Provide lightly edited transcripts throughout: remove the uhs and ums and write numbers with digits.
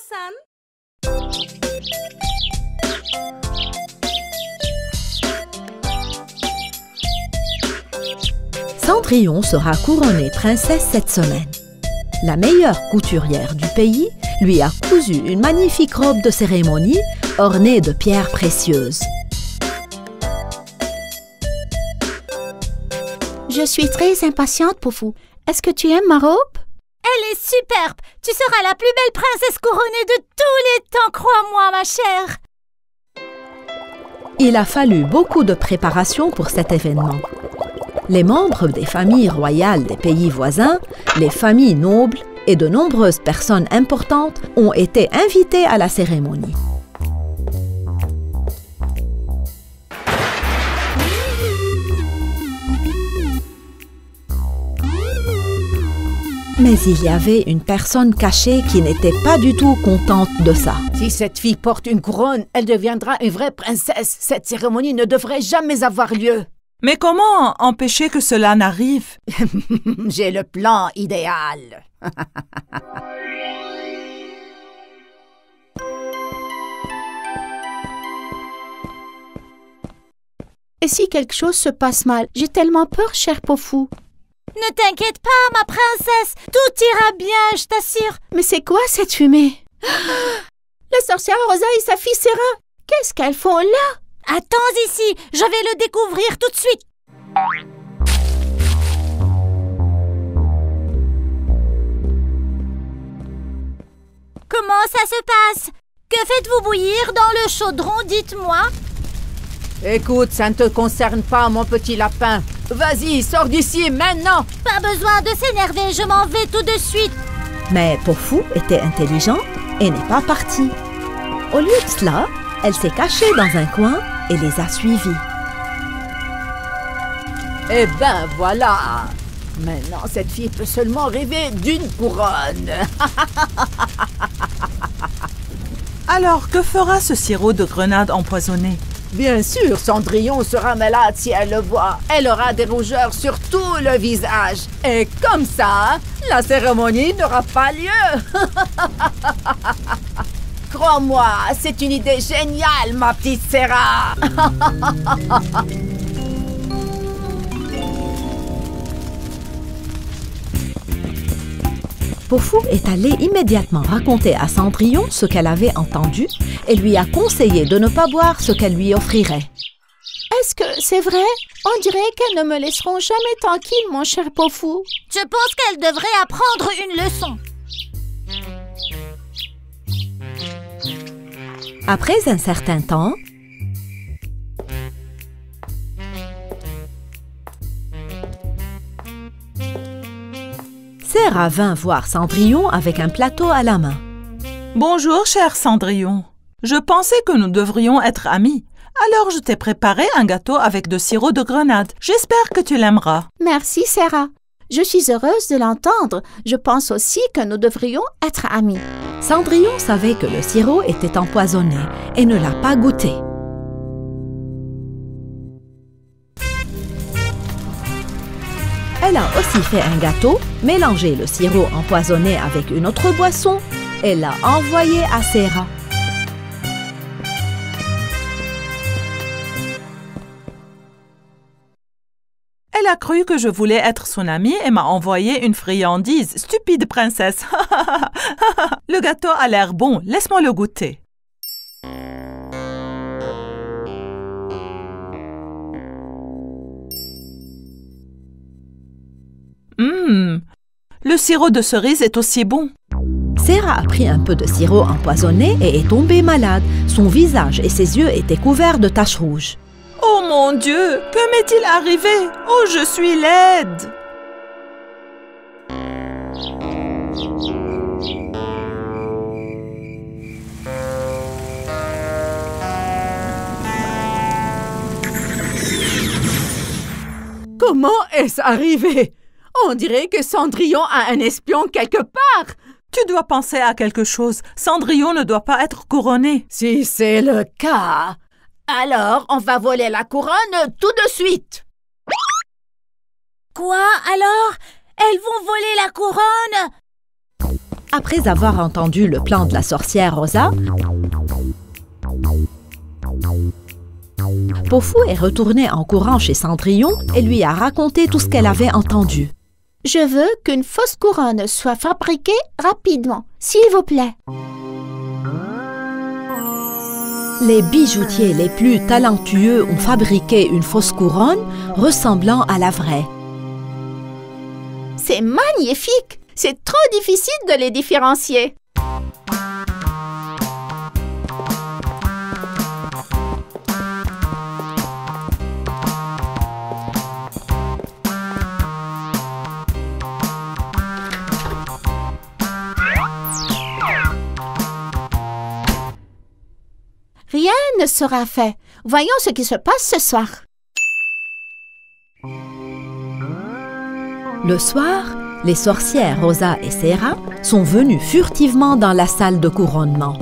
San. Cendrillon sera couronnée princesse cette semaine. La meilleure couturière du pays lui a cousu une magnifique robe de cérémonie ornée de pierres précieuses. Je suis très impatiente, Poufou. Est-ce que tu aimes ma robe? Elle est superbe! Tu seras la plus belle princesse couronnée de tous les temps, crois-moi, ma chère! Il a fallu beaucoup de préparation pour cet événement. Les membres des familles royales des pays voisins, les familles nobles et de nombreuses personnes importantes ont été invités à la cérémonie. Mais il y avait une personne cachée qui n'était pas du tout contente de ça. Si cette fille porte une couronne, elle deviendra une vraie princesse. Cette cérémonie ne devrait jamais avoir lieu. Mais comment empêcher que cela n'arrive? J'ai le plan idéal. Et si quelque chose se passe mal? J'ai tellement peur, cher Poufou. Ne t'inquiète pas, ma princesse, tout ira bien, je t'assure. Mais c'est quoi cette fumée? La sorcière Rosa et sa fille Sarah, qu'est-ce qu'elles font là? Attends ici, je vais le découvrir tout de suite. Comment ça se passe? Que faites-vous bouillir dans le chaudron, dites-moi? Écoute, ça ne te concerne pas, mon petit lapin. Vas-y, sors d'ici maintenant. Pas besoin de s'énerver, je m'en vais tout de suite. Mais Poufou était intelligente et n'est pas partie. Au lieu de cela, elle s'est cachée dans un coin et les a suivis. Eh ben voilà. Maintenant, cette fille peut seulement rêver d'une couronne. Alors, que fera ce sirop de grenade empoisonné? Bien sûr, Cendrillon sera malade si elle le voit. Elle aura des rougeurs sur tout le visage. Et comme ça, la cérémonie n'aura pas lieu. Crois-moi, c'est une idée géniale, ma petite Sarah. Poufou est allée immédiatement raconter à Cendrillon ce qu'elle avait entendu et lui a conseillé de ne pas boire ce qu'elle lui offrirait. Est-ce que c'est vrai? On dirait qu'elles ne me laisseront jamais tranquille, mon cher Poufou. Je pense qu'elle devrait apprendre une leçon. Après un certain temps, Sarah vint voir Cendrillon avec un plateau à la main. Bonjour, cher Cendrillon. Je pensais que nous devrions être amis. Alors je t'ai préparé un gâteau avec de sirop de grenade. J'espère que tu l'aimeras. Merci, Sarah. Je suis heureuse de l'entendre. Je pense aussi que nous devrions être amis. Cendrillon savait que le sirop était empoisonné et ne l'a pas goûté. Elle a aussi fait un gâteau, mélangé le sirop empoisonné avec une autre boisson et l'a envoyé à Sarah. Elle a cru que je voulais être son amie et m'a envoyé une friandise. Stupide princesse. Le gâteau a l'air bon. Laisse-moi le goûter. Le sirop de cerise est aussi bon. Sarah a pris un peu de sirop empoisonné et est tombée malade. Son visage et ses yeux étaient couverts de taches rouges. Oh mon Dieu, que m'est-il arrivé? Oh, je suis laide. Comment est-ce arrivé? On dirait que Cendrillon a un espion quelque part. Tu dois penser à quelque chose. Cendrillon ne doit pas être couronné. Si c'est le cas, alors on va voler la couronne tout de suite. Quoi alors? Elles vont voler la couronne? Après avoir entendu le plan de la sorcière Rosa, Po-Fu est retournée en courant chez Cendrillon et lui a raconté tout ce qu'elle avait entendu. Je veux qu'une fausse couronne soit fabriquée rapidement, s'il vous plaît. Les bijoutiers les plus talentueux ont fabriqué une fausse couronne ressemblant à la vraie. C'est magnifique! C'est trop difficile de les différencier. Rien ne sera fait. Voyons ce qui se passe ce soir. Le soir, les sorcières Rosa et Serra sont venues furtivement dans la salle de couronnement.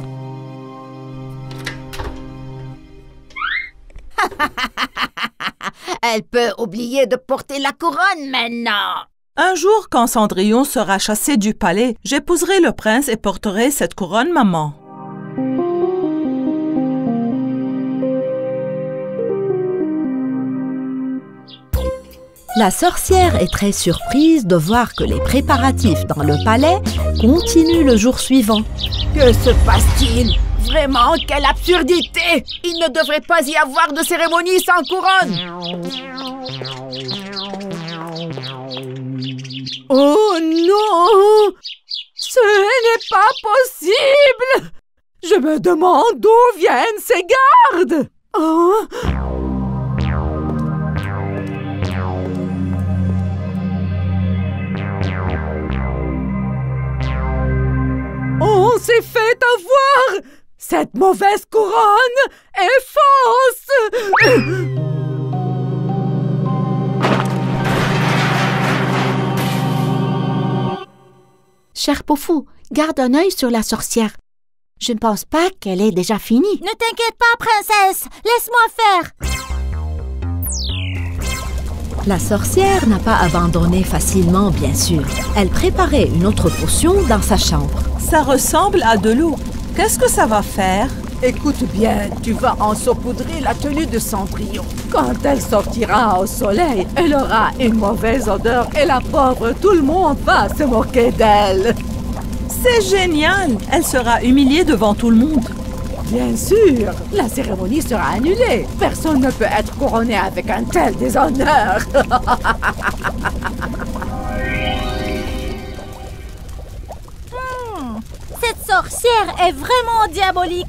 Elle peut oublier de porter la couronne maintenant. Un jour, quand Cendrillon sera chassé du palais, j'épouserai le prince et porterai cette couronne, maman. La sorcière est très surprise de voir que les préparatifs dans le palais continuent le jour suivant. Que se passe-t-il? Vraiment, quelle absurdité! Il ne devrait pas y avoir de cérémonie sans couronne! Oh non! Ce n'est pas possible! Je me demande d'où viennent ces gardes! Oh. On s'est fait avoir! Cette mauvaise couronne est fausse! Cher Po-Fu, garde un œil sur la sorcière. Je ne pense pas qu'elle ait déjà fini. Ne t'inquiète pas, princesse. Laisse-moi faire. La sorcière n'a pas abandonné facilement, bien sûr. Elle préparait une autre potion dans sa chambre. Ça ressemble à de l'eau. Qu'est-ce que ça va faire? Écoute bien, tu vas en saupoudrer la tenue de Cendrillon. Quand elle sortira au soleil, elle aura une mauvaise odeur et la pauvre, tout le monde va se moquer d'elle. C'est génial! Elle sera humiliée devant tout le monde. Bien sûr, la cérémonie sera annulée. Personne ne peut être couronné avec un tel déshonneur. Cette sorcière est vraiment diabolique.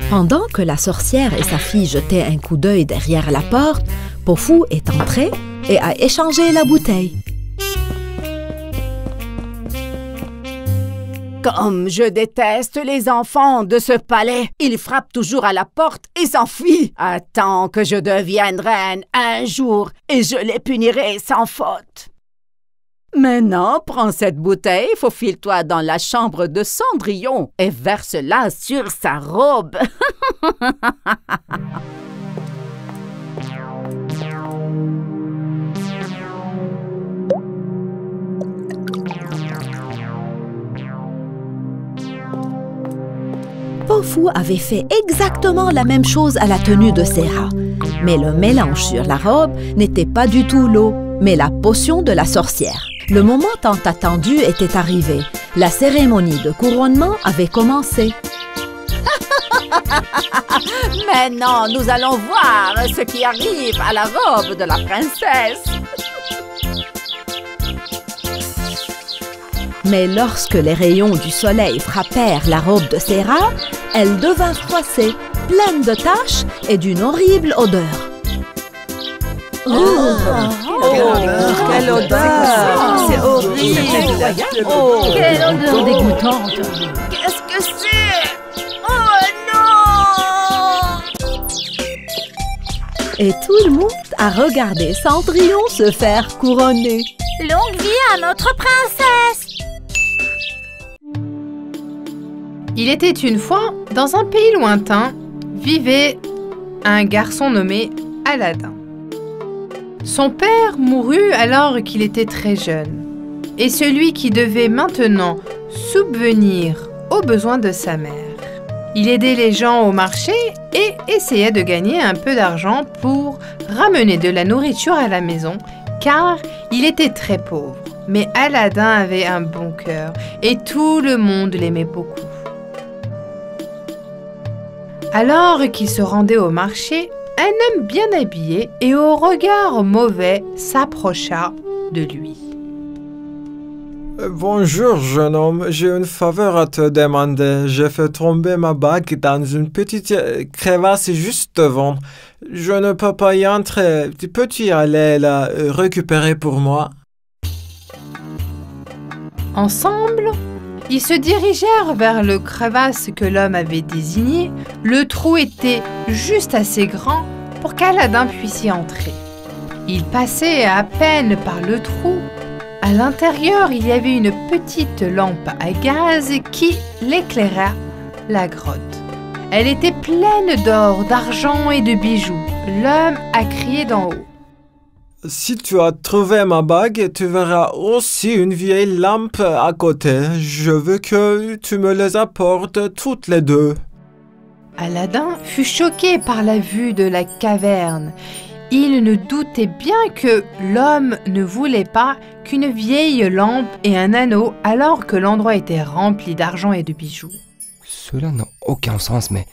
Pendant que la sorcière et sa fille jetaient un coup d'œil derrière la porte, Po-Fu est entré et a échangé la bouteille. Comme je déteste les enfants de ce palais. Ils frappent toujours à la porte et s'enfuient. Attends que je devienne reine un jour et je les punirai sans faute. Maintenant, prends cette bouteille, faufile-toi dans la chambre de Cendrillon et verse-la sur sa robe. Po-Fu avait fait exactement la même chose à la tenue de Serra. Mais le mélange sur la robe n'était pas du tout l'eau, mais la potion de la sorcière. Le moment tant attendu était arrivé. La cérémonie de couronnement avait commencé. Maintenant, nous allons voir ce qui arrive à la robe de la princesse. Mais lorsque les rayons du soleil frappèrent la robe de Serra, elle devint froissée, pleine de taches et d'une horrible odeur. Quelle odeur! C'est horrible! Oh, Quelle odeur dégoûtante! Qu'est-ce que c'est? Oh non! Et tout le monde a regardé Cendrillon se faire couronner. Longue vie à notre princesse! Il était une fois, dans un pays lointain, vivait un garçon nommé Aladin. Son père mourut alors qu'il était très jeune, et celui qui devait maintenant subvenir aux besoins de sa mère. Il aidait les gens au marché et essayait de gagner un peu d'argent pour ramener de la nourriture à la maison, car il était très pauvre. Mais Aladin avait un bon cœur et tout le monde l'aimait beaucoup. Alors qu'il se rendait au marché, un homme bien habillé et au regard mauvais s'approcha de lui. Bonjour, jeune homme, j'ai une faveur à te demander. J'ai fait tomber ma bague dans une petite crevasse juste devant. Je ne peux pas y entrer. Peux-tu y aller la récupérer pour moi? Ensemble, ils se dirigèrent vers le crevasse que l'homme avait désigné. Le trou était juste assez grand pour qu'Aladin puisse y entrer. Il passait à peine par le trou. À l'intérieur, il y avait une petite lampe à gaz qui l'éclaira la grotte. Elle était pleine d'or, d'argent et de bijoux. L'homme a crié d'en haut. Si tu as trouvé ma bague, tu verras aussi une vieille lampe à côté. Je veux que tu me les apportes toutes les deux. Aladin fut choqué par la vue de la caverne. Il ne doutait bien que l'homme ne voulait pas qu'une vieille lampe et un anneau alors que l'endroit était rempli d'argent et de bijoux. Cela n'a aucun sens, mais...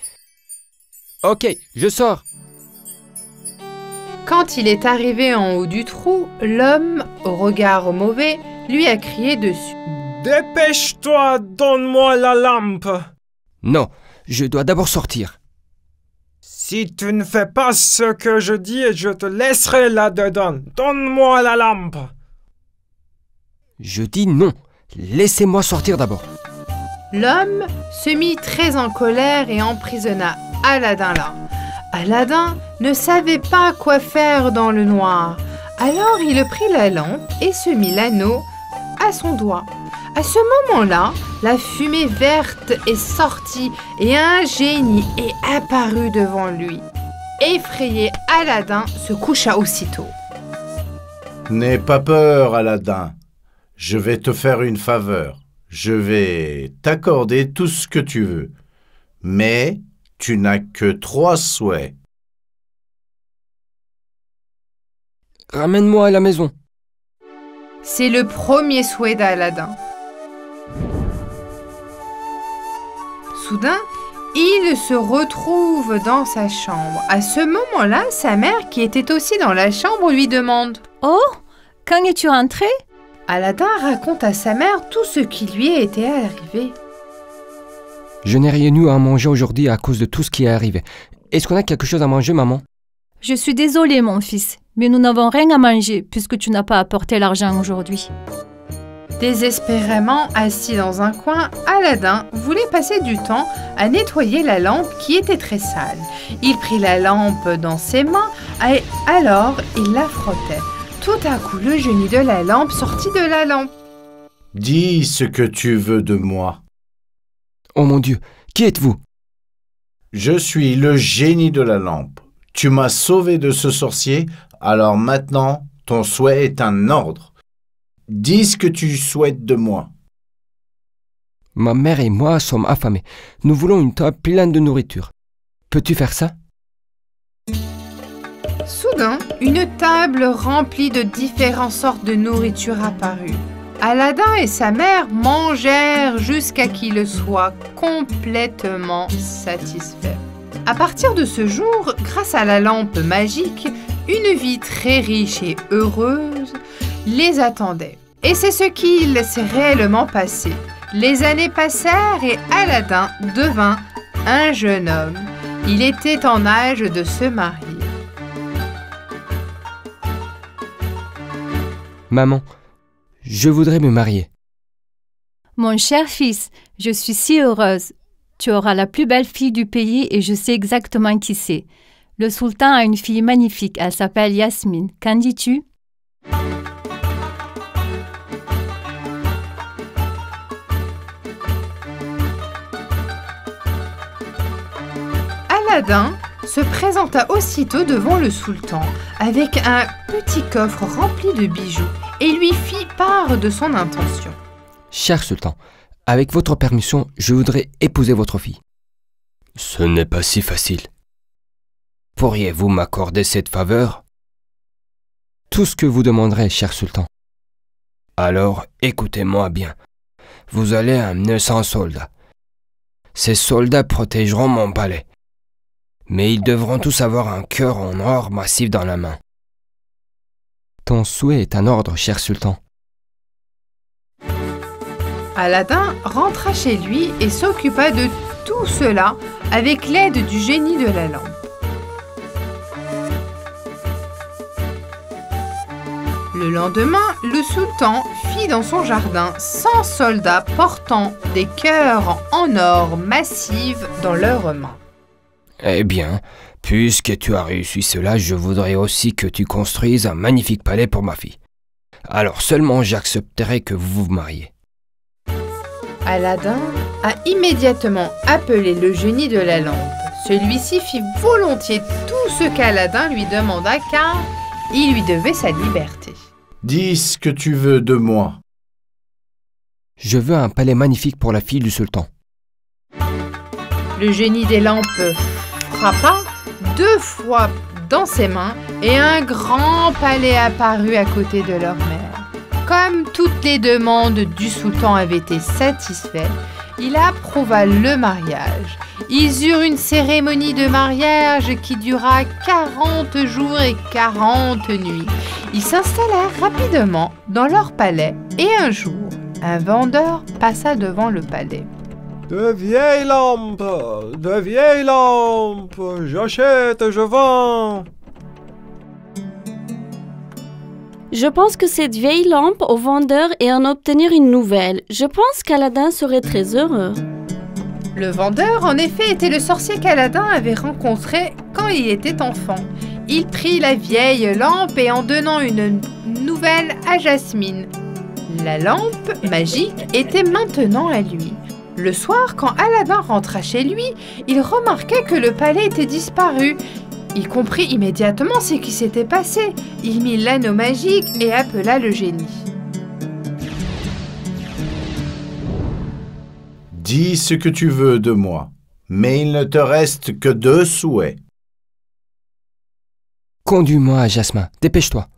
Ok, je sors. Quand il est arrivé en haut du trou, l'homme, au regard mauvais, lui a crié dessus. Dépêche-toi, donne-moi la lampe. Non, je dois d'abord sortir. Si tu ne fais pas ce que je dis, je te laisserai là-dedans. Donne-moi la lampe. Je dis non. Laissez-moi sortir d'abord. L'homme se mit très en colère et emprisonna Aladin là. Aladin ne savait pas quoi faire dans le noir. Alors il prit la lampe et se mit l'anneau à son doigt. À ce moment-là, la fumée verte est sortie et un génie est apparu devant lui. Effrayé, Aladin se coucha aussitôt. N'aie pas peur, Aladin. Je vais te faire une faveur. Je vais t'accorder tout ce que tu veux. Mais tu n'as que 3 souhaits. Ramène-moi à la maison. C'est le premier souhait d'Aladin. Soudain, il se retrouve dans sa chambre. À ce moment-là, sa mère, qui était aussi dans la chambre, lui demande « Oh, quand es-tu rentré ?» Aladin raconte à sa mère tout ce qui lui était arrivé. Je n'ai rien eu à manger aujourd'hui à cause de tout ce qui est arrivé. Est-ce qu'on a quelque chose à manger, maman? Je suis désolée, mon fils, mais nous n'avons rien à manger puisque tu n'as pas apporté l'argent aujourd'hui. Désespérément assis dans un coin, Aladin voulait passer du temps à nettoyer la lampe qui était très sale. Il prit la lampe dans ses mains et alors il la frottait. Tout à coup, le génie de la lampe sortit de la lampe. « Dis ce que tu veux de moi. »« Oh mon Dieu, qui êtes-vous ?»« Je suis le génie de la lampe. Tu m'as sauvé de ce sorcier, alors maintenant, ton souhait est un ordre. Dis ce que tu souhaites de moi. » Ma mère et moi sommes affamés. Nous voulons une table pleine de nourriture. Peux-tu faire ça? Soudain, une table remplie de différentes sortes de nourriture apparut. Aladin et sa mère mangèrent jusqu'à qu'ils soient complètement satisfaits. À partir de ce jour, grâce à la lampe magique, une vie très riche et heureuse les attendait. Et c'est ce qu'il s'est réellement passé. Les années passèrent et Aladin devint un jeune homme. Il était en âge de se marier. Maman, je voudrais me marier. Mon cher fils, je suis si heureuse. Tu auras la plus belle fille du pays et je sais exactement qui c'est. Le sultan a une fille magnifique, elle s'appelle Yasmine. Qu'en dis-tu? Aladin se présenta aussitôt devant le sultan avec un petit coffre rempli de bijoux et lui fit part de son intention. Cher sultan, avec votre permission, je voudrais épouser votre fille. Ce n'est pas si facile. Pourriez-vous m'accorder cette faveur? Tout ce que vous demanderez, cher sultan. Alors, écoutez-moi bien. Vous allez amener 100 soldats. Ces soldats protégeront mon palais. Mais ils devront tous avoir un cœur en or massif dans la main. Ton souhait est un ordre, cher sultan. Aladin rentra chez lui et s'occupa de tout cela avec l'aide du génie de la lampe. Le lendemain, le sultan fit dans son jardin 100 soldats portant des cœurs en or massif dans leurs mains. Eh bien, puisque tu as réussi cela, je voudrais aussi que tu construises un magnifique palais pour ma fille. Alors seulement j'accepterai que vous vous mariez. Aladin a immédiatement appelé le génie de la lampe. Celui-ci fit volontiers tout ce qu'Aladin lui demanda car il lui devait sa liberté. Dis ce que tu veux de moi. Je veux un palais magnifique pour la fille du sultan. Le génie des lampes frappa 2 fois dans ses mains et un grand palais apparut à côté de leur mère. Comme toutes les demandes du sultan avaient été satisfaites, il approuva le mariage. Ils eurent une cérémonie de mariage qui dura 40 jours et 40 nuits. Ils s'installèrent rapidement dans leur palais et un jour, un vendeur passa devant le palais. De vieilles lampes, j'achète, je vends. Je pense que cette vieille lampe au vendeur et en obtenir une nouvelle. Je pense qu'Aladin serait très heureux. Le vendeur, en effet, était le sorcier qu'Aladin avait rencontré quand il était enfant. Il prit la vieille lampe et en donnant une nouvelle à Jasmine. La lampe magique était maintenant à lui. Le soir, quand Aladin rentra chez lui, il remarqua que le palais était disparu. Il comprit immédiatement ce qui s'était passé. Il mit l'anneau magique et appela le génie. Dis ce que tu veux de moi, mais il ne te reste que 2 souhaits. Conduis-moi à Jasmin, dépêche-toi.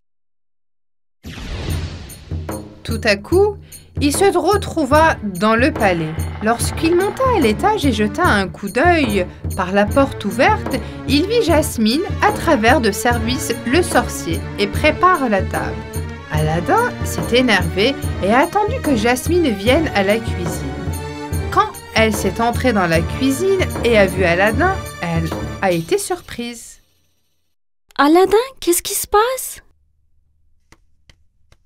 Tout à coup, il se retrouva dans le palais. Lorsqu'il monta à l'étage et jeta un coup d'œil par la porte ouverte, il vit Jasmine à travers de service le sorcier et prépare la table. Aladin s'est énervé et a attendu que Jasmine vienne à la cuisine. Quand elle s'est entrée dans la cuisine et a vu Aladin, elle a été surprise. Aladin, qu'est-ce qui se passe?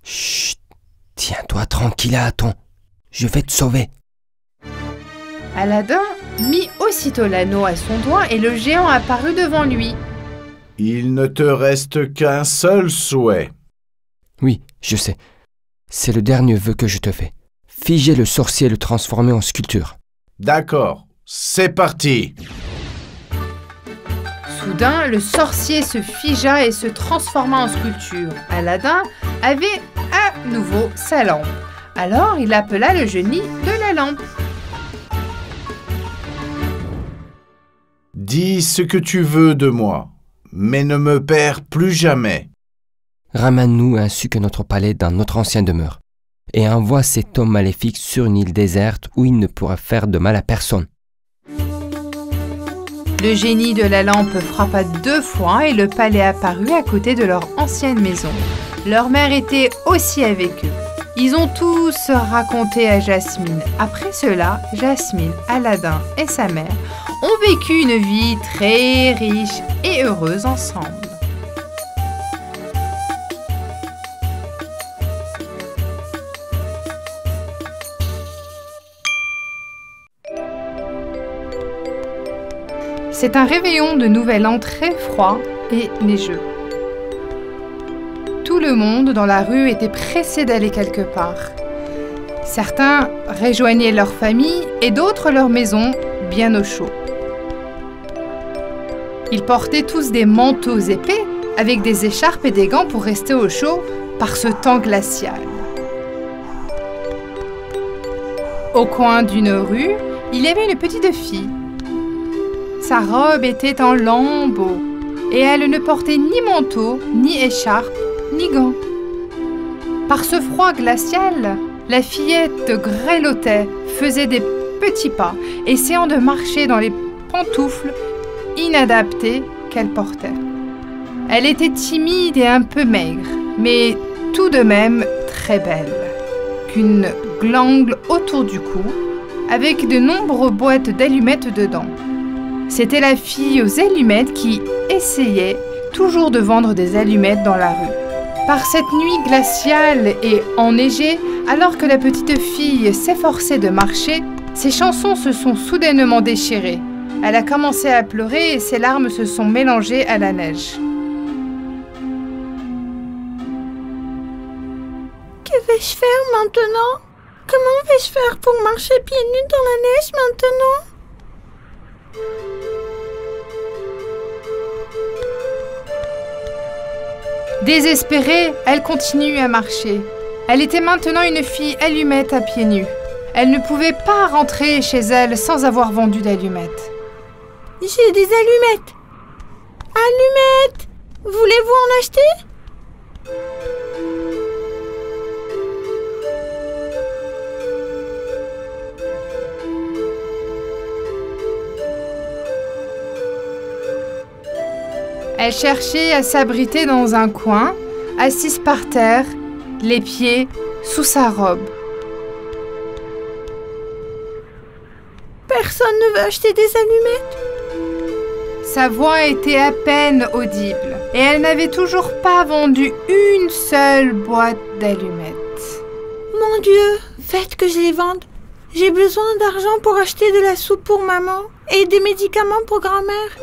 Chut, tiens-toi tranquille, Aton. Je vais te sauver. Aladin mit aussitôt l'anneau à son doigt et le géant apparut devant lui. Il ne te reste qu'un seul souhait. Oui, je sais. C'est le dernier vœu que je te fais. Figer le sorcier et le transformer en sculpture. D'accord, c'est parti. Soudain, le sorcier se figea et se transforma en sculpture. Aladin avait à nouveau sa lampe. Alors, il appela le génie de la lampe. Dis ce que tu veux de moi, mais ne me perds plus jamais. Ramène-nous ainsi que notre palais dans notre ancienne demeure, et envoie cet homme maléfique sur une île déserte où il ne pourra faire de mal à personne. Le génie de la lampe frappa 2 fois et le palais apparut à côté de leur ancienne maison. Leur mère était aussi avec eux. Ils ont tous raconté à Jasmine. Après cela, Jasmine, Aladin et sa mère ont vécu une vie très riche et heureuse ensemble. C'est un réveillon de Nouvel An très froid et neigeux. Tout le monde dans la rue était pressé d'aller quelque part. Certains rejoignaient leur famille et d'autres leur maison bien au chaud. Ils portaient tous des manteaux épais avec des écharpes et des gants pour rester au chaud par ce temps glacial. Au coin d'une rue, il y avait une petite fille. Sa robe était en lambeaux et elle ne portait ni manteau, ni écharpe, ni gants. Par ce froid glacial, la fillette grelottait, faisait des petits pas, essayant de marcher dans les pantoufles inadaptées qu'elle portait. Elle était timide et un peu maigre, mais tout de même très belle. Qu'une glangle autour du cou, avec de nombreuses boîtes d'allumettes dedans. C'était la fille aux allumettes qui essayait toujours de vendre des allumettes dans la rue. Par cette nuit glaciale et enneigée, alors que la petite fille s'efforçait de marcher, ses chansons se sont soudainement déchirées. Elle a commencé à pleurer et ses larmes se sont mélangées à la neige. Que vais-je faire maintenant? Comment vais-je faire pour marcher pieds nus dans la neige maintenant? Désespérée, elle continue à marcher. Elle était maintenant une fille allumette à pieds nus. Elle ne pouvait pas rentrer chez elle sans avoir vendu d'allumettes. J'ai des allumettes. Allumettes! Voulez-vous en acheter? Elle cherchait à s'abriter dans un coin, assise par terre, les pieds sous sa robe. Personne ne veut acheter des allumettes? Sa voix était à peine audible et elle n'avait toujours pas vendu une seule boîte d'allumettes. Mon Dieu, faites que je les vende. J'ai besoin d'argent pour acheter de la soupe pour maman et des médicaments pour grand-mère.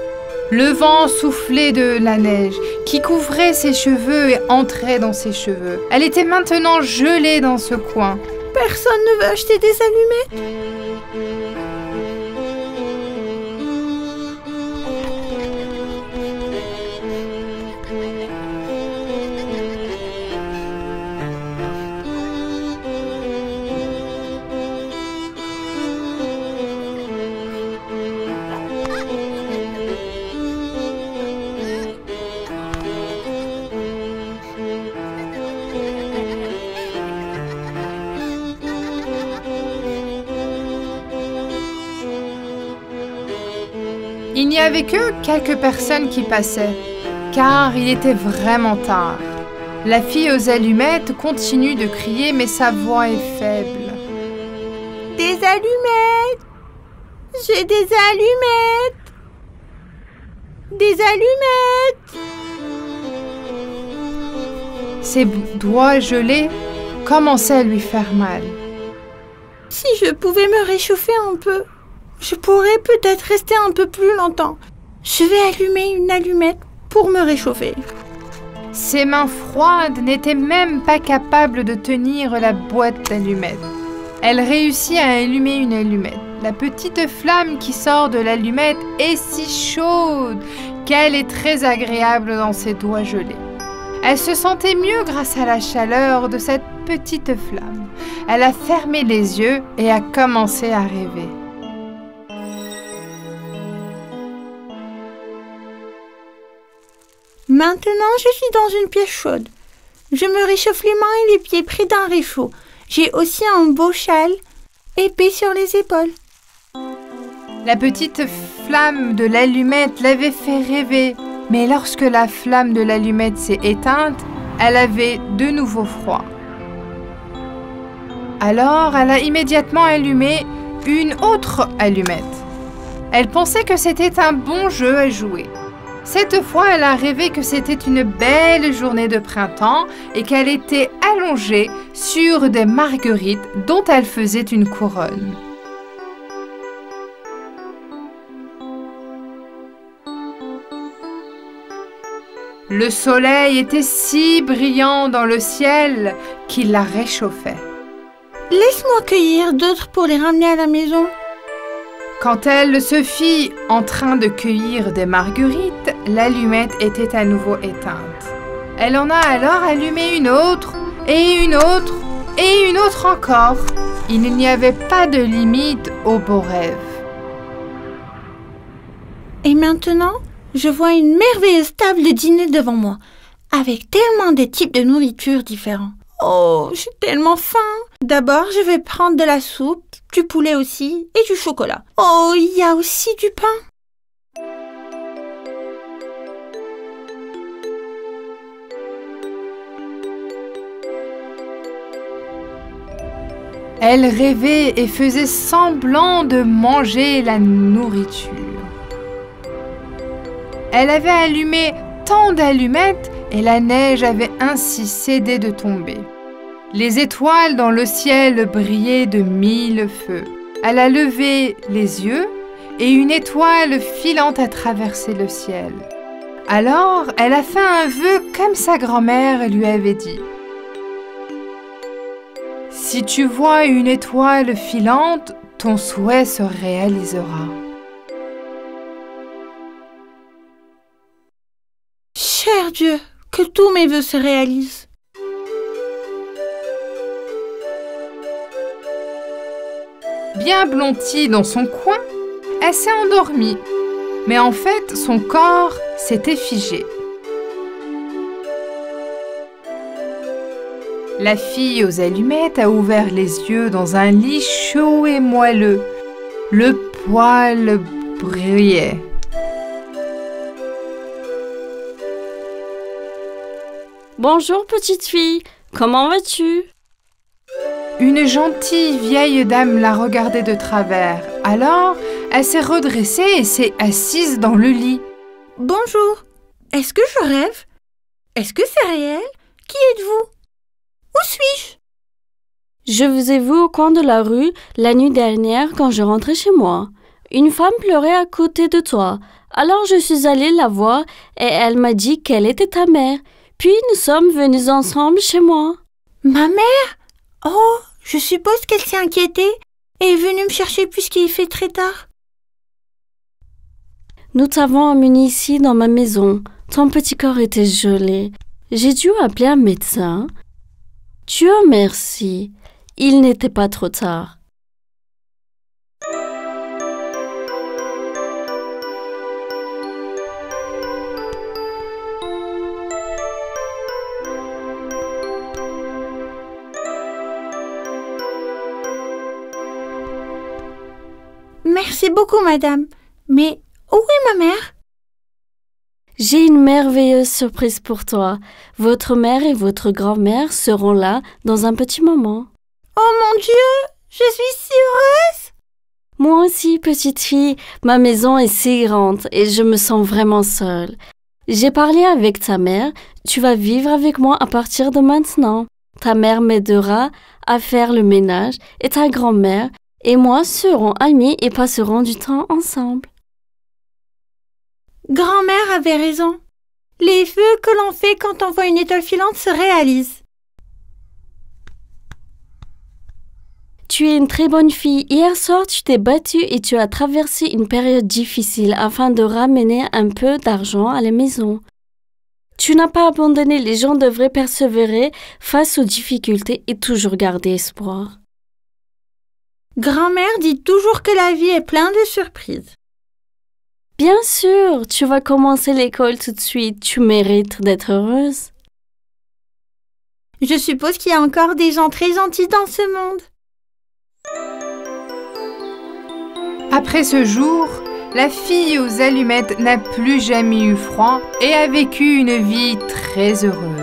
Le vent soufflait de la neige qui couvrait ses cheveux et entrait dans ses cheveux. Elle était maintenant gelée dans ce coin. Personne ne veut acheter des allumettes. Il n'y avait que quelques personnes qui passaient, car il était vraiment tard. La fille aux allumettes continue de crier, mais sa voix est faible. Des allumettes! J'ai des allumettes! Des allumettes! Ses doigts gelés commençaient à lui faire mal. Si je pouvais me réchauffer un peu, je pourrais peut-être rester un peu plus longtemps. Je vais allumer une allumette pour me réchauffer. Ses mains froides n'étaient même pas capables de tenir la boîte d'allumettes. Elle réussit à allumer une allumette. La petite flamme qui sort de l'allumette est si chaude qu'elle est très agréable dans ses doigts gelés. Elle se sentait mieux grâce à la chaleur de cette petite flamme. Elle a fermé les yeux et a commencé à rêver. Maintenant, je suis dans une pièce chaude. Je me réchauffe les mains et les pieds près d'un réchaud. J'ai aussi un beau châle épais sur les épaules. La petite flamme de l'allumette l'avait fait rêver. Mais lorsque la flamme de l'allumette s'est éteinte, elle avait de nouveau froid. Alors, elle a immédiatement allumé une autre allumette. Elle pensait que c'était un bon jeu à jouer. Cette fois, elle a rêvé que c'était une belle journée de printemps et qu'elle était allongée sur des marguerites dont elle faisait une couronne. Le soleil était si brillant dans le ciel qu'il la réchauffait. Laisse-moi cueillir d'autres pour les ramener à la maison. Quand elle se fit en train de cueillir des marguerites, l'allumette était à nouveau éteinte. Elle en a alors allumé une autre, et une autre, et une autre encore. Il n'y avait pas de limite aux beaux rêves. Et maintenant, je vois une merveilleuse table de dîner devant moi, avec tellement de types de nourriture différents. Oh, j'ai tellement faim. D'abord, je vais prendre de la soupe, du poulet aussi, et du chocolat. Oh, il y a aussi du pain. Elle rêvait et faisait semblant de manger la nourriture. Elle avait allumé tant d'allumettes et la neige avait ainsi cédé de tomber. Les étoiles dans le ciel brillaient de 1000 feux. Elle a levé les yeux et une étoile filante a traversé le ciel. Alors, elle a fait un vœu comme sa grand-mère lui avait dit. Si tu vois une étoile filante, ton souhait se réalisera. Cher Dieu, que tous mes vœux se réalisent. Bien blottie dans son coin, elle s'est endormie. Mais en fait, son corps s'était figé. La fille aux allumettes a ouvert les yeux dans un lit chaud et moelleux. Le poêle brillait. Bonjour petite fille, comment vas-tu? Une gentille vieille dame la regardait de travers. Alors, elle s'est redressée et s'est assise dans le lit. Bonjour, est-ce que je rêve? Est-ce que c'est réel? Qui êtes-vous? Où suis-je? Je vous ai vu au coin de la rue la nuit dernière quand je rentrais chez moi. Une femme pleurait à côté de toi. Alors je suis allée la voir et elle m'a dit qu'elle était ta mère. Puis nous sommes venus ensemble chez moi. Ma mère? Oh, je suppose qu'elle s'est inquiétée et est venue me chercher puisqu'il fait très tard. Nous t'avons emmené ici dans ma maison. Ton petit corps était gelé. J'ai dû appeler un médecin. Dieu merci, il n'était pas trop tard. Merci beaucoup, madame. Mais où est ma mère? J'ai une merveilleuse surprise pour toi. Votre mère et votre grand-mère seront là dans un petit moment. Oh mon Dieu, je suis si heureuse! Moi aussi, petite fille, ma maison est si grande et je me sens vraiment seule. J'ai parlé avec ta mère, tu vas vivre avec moi à partir de maintenant. Ta mère m'aidera à faire le ménage et ta grand-mère et moi serons amis et passerons du temps ensemble. Grand-mère avait raison. Les vœux que l'on fait quand on voit une étoile filante se réalisent. Tu es une très bonne fille. Hier soir, tu t'es battue et tu as traversé une période difficile afin de ramener un peu d'argent à la maison. Tu n'as pas abandonné. Les gens devraient persévérer face aux difficultés et toujours garder espoir. Grand-mère dit toujours que la vie est pleine de surprises. Bien sûr, tu vas commencer l'école tout de suite. Tu mérites d'être heureuse. Je suppose qu'il y a encore des gens très gentils dans ce monde. Après ce jour, la fille aux allumettes n'a plus jamais eu froid et a vécu une vie très heureuse.